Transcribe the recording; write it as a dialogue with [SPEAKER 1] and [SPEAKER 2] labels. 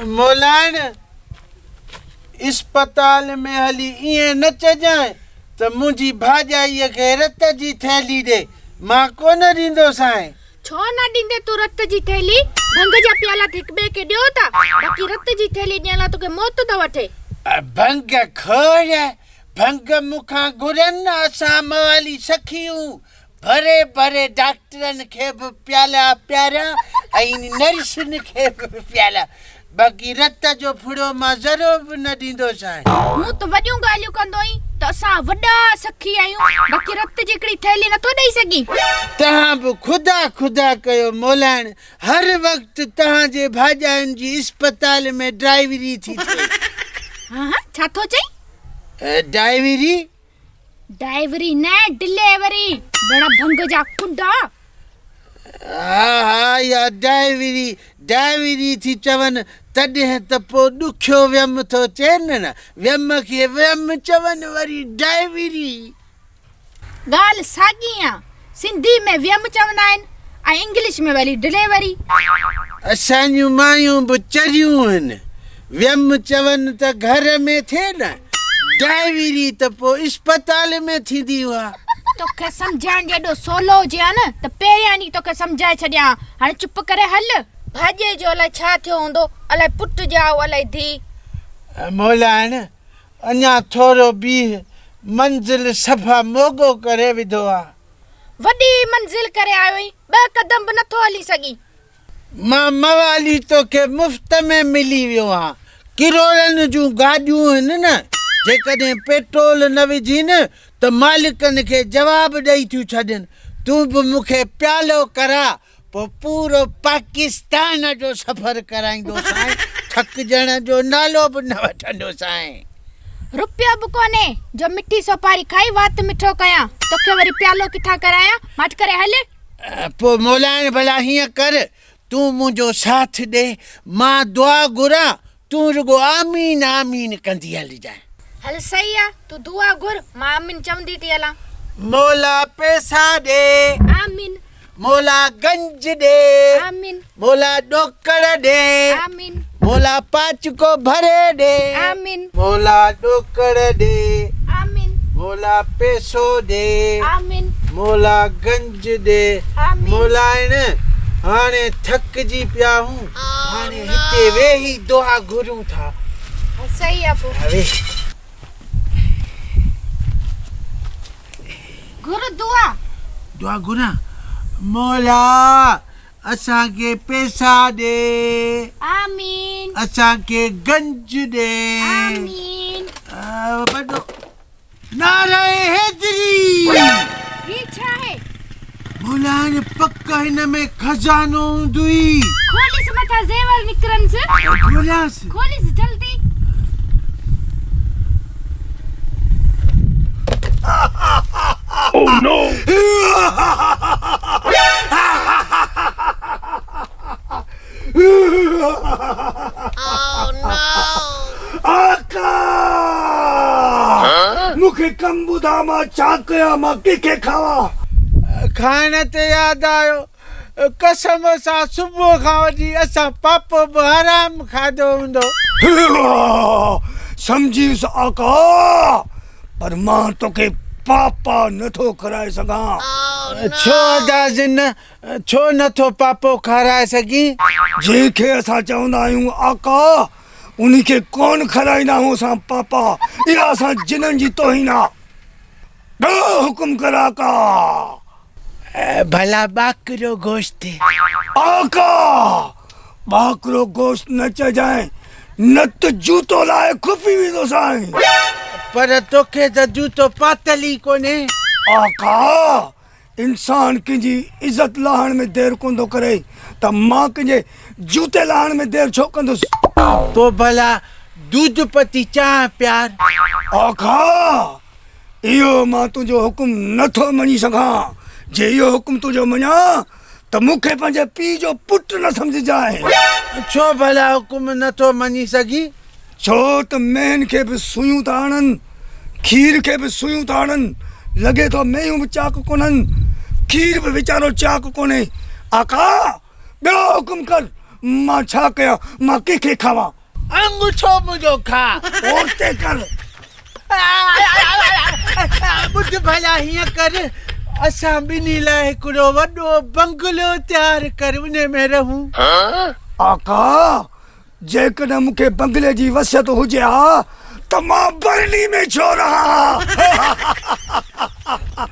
[SPEAKER 1] मोलान अस्पताल में हली इएं न चजाए त मुंहिंजी भाॼाईअ खे रत जी थैली ॾे, मां कोन ॾींदोसांइ।
[SPEAKER 2] छो न ॾींदे तूं रत जी थैली? भंग जा प्याला हिक ॿिए खे ॾियो था, बाक़ी रत जी थैली ॾियण लाइ तोखे मौत थो वठे।
[SPEAKER 1] भंग खोड़ भंग मूंखां घुरनि, असां मवाली सखियूं भरे भरे डॉक्टरनि खे बि प्याला प्यारा ऐं नर्सुनि खे बि प्याला, बाक़ी रत जो फुड़ो मां ज़रो बि न ॾींदोसांइ।
[SPEAKER 2] मूं त वॾियूं ॻाल्हियूं कंदो ई त असां वॾा सखी आहियूं, बाक़ी रत जी हिकिड़ी थैली नथो ॾेई सघीं।
[SPEAKER 1] तव्हां बि ख़ुदा ख़ुदा कयो मोलाण, हर वक़्तु तव्हांजे भाॼायुनि जी अस्पताल में ड्राइवरी थी थिए।
[SPEAKER 2] हाँ छा थो चई?
[SPEAKER 1] डाइवरी?
[SPEAKER 2] डाइवरी न, डिलीवरी। बड़ा भंग जा कुंडा।
[SPEAKER 1] हा या डाइवरी थी चवनि तॾहिं त पोइ ॾुखियो व्यम थो चवनि न, व्यम खे व्यम चवनि वरी डाइवरी।
[SPEAKER 2] ॻाल्हि साॻी आहे, सिंधी में व्यम चवंदा आहिनि ऐं इंग्लिश में वरी डिलीवरी।
[SPEAKER 1] असांजूं मायूं बि चरियूं आहिनि, व्यम चवनि त घर में थिए न, डाइवरी त पोइ अस्पताल में थींदी हुआ।
[SPEAKER 2] तोखे सम्झाइण जेॾो सोलो हुजे हा न त पहिरियां ॾींहुं तोखे सम्झाए छॾियां। हाणे चुप करे हल। भाॼे जो अलाए छा थियो हूंदो, अलाए पुट ॼाओ अलाए धीउ।
[SPEAKER 1] मोलाण अञा थोरो बीह, मंज़िल सफ़ा मोगो करे विधो आहे।
[SPEAKER 2] वॾी मंज़िल करे आयो ई, 2 कदम बि नथो हली सघी।
[SPEAKER 1] मां मवाली तोखे मुफ़्त में मिली वियो आहियां। किरोड़नि जूं गाॾियूं आहिनि न, जेकॾहिं पेट्रोल न विझी न त मालिकनि खे जवाबु ॾेई थियूं छॾनि। तूं बि मूंखे प्यालो करा, पोइ पूरो पाकिस्तान जो सफ़र कराईंदोसांइ, थकजण जो नालो बि न वठंदोसांइ।
[SPEAKER 2] रुपयो बि कोन्हे जो मिठी सोपारी खाई वात मिठो कयां, तोखे वरी प्यालो किथां करायां? मट करे हल।
[SPEAKER 1] पोइ मोलाण भला हीअं कर, तूं मुंहिंजो साथ ॾे, मां दुआ घुरां, तूं रुगो आमीन आमीन कंदी हली जाए।
[SPEAKER 2] हल सही आहे, तूं दुआ घुर, मां आमीन चवंदी थी हलां।
[SPEAKER 1] मौला पैसा ॾे,
[SPEAKER 2] आमीन।
[SPEAKER 1] मौला गंज ॾे,
[SPEAKER 2] आमीन।
[SPEAKER 1] मौला ॾोकड़ ॾे,
[SPEAKER 2] आमीन।
[SPEAKER 1] मौला पाचको भरे ॾे,
[SPEAKER 2] आमीन।
[SPEAKER 1] मौला ॾोकड़ ॾे,
[SPEAKER 2] आमीन।
[SPEAKER 1] मौला पैसो ॾे,
[SPEAKER 2] आमीन।
[SPEAKER 1] मौला गंज ॾे।
[SPEAKER 2] आमीन।
[SPEAKER 1] मौला हाणे थकजी पिया हूं, हाणे हिते वेही दुआ घुरूं था।
[SPEAKER 2] सही आहे पोइ घुर दुआ
[SPEAKER 1] घुरां। मौला असांखे पैसा ॾे,
[SPEAKER 2] आमीन।
[SPEAKER 1] असांखे गंज ॾे,
[SPEAKER 2] आमीन।
[SPEAKER 1] वॾो नारे हैदरी।
[SPEAKER 2] ही छा है?
[SPEAKER 1] मौला पक हिन में खजानो हूंदुई।
[SPEAKER 2] खोलिस मथा ज़ेवर निकरन्स।
[SPEAKER 1] खोलियास,
[SPEAKER 2] खोलिस जल्दी।
[SPEAKER 3] Oh no!
[SPEAKER 2] Oh no!
[SPEAKER 3] आका! मुखे कम ॿुधा मां छा कयां, मां कंहिंखे खावां?
[SPEAKER 1] खाइण ते यादि आयो, कसम सां सुबुह खां वठी असां पापो बि हराम खाधो हूंदो।
[SPEAKER 3] समझीस आका, पर मां तोखे पापा नथो कराए सघां।
[SPEAKER 1] छो अदाज़िन, छो नथो पापो खाराए सघीं?
[SPEAKER 3] जंहिंखे असां चवंदा आहियूं आका, उन्ही खे कोन खाराईंदा आहियूं असां पापा। इहा असां जिननि जी तौहीन आहे। हुकुम कर आका।
[SPEAKER 1] भला बाकरो गोश्त।
[SPEAKER 3] आका बाकरो गोश्त न चजाए, न त जूतो लाए खुपी वेंदो साईं।
[SPEAKER 1] पर तोखे त जूतो पातल ई कोन्हे।
[SPEAKER 3] आका इंसान कंहिंजी इज़त लाहण में देर कोन थो करे, त मां कंहिंजे जूते लाहण में देर छो कंदुसि?
[SPEAKER 1] पोइ भला दूध पती चाह प्यार।
[SPEAKER 3] आका इहो मां तुंहिंजो हुकुम नथो मञी सघां। जे इहो हुकुम तुंहिंजो मञा त मूंखे पंहिंजे पीउ जो पुटु न सम्झजाए।
[SPEAKER 1] छो भला हुकुम नथो मञी सघी?
[SPEAKER 3] छो त मेहन खे बि सुयूं था हणनि, खीर खे बि सुयूं था हणनि। लॻे थो मेयूं बि चाक कोन्हनि, खीर बि वीचारो चाक कोन्हे। आका ॿियो हुकुम कर, मां छा कयां मां कंहिंखे खावां
[SPEAKER 1] अंगूठो मुंहिंजो खा
[SPEAKER 3] ओते कर
[SPEAKER 1] ॿुध भला हीअं कर असां ॿिन्ही लाइ हिकिड़ो वॾो बंगलो तयारु कर उन में रहूं
[SPEAKER 3] आका जेकॾहिं मूंखे बंगले जी वसियत हुजे हा त मां बरनी में छो रहां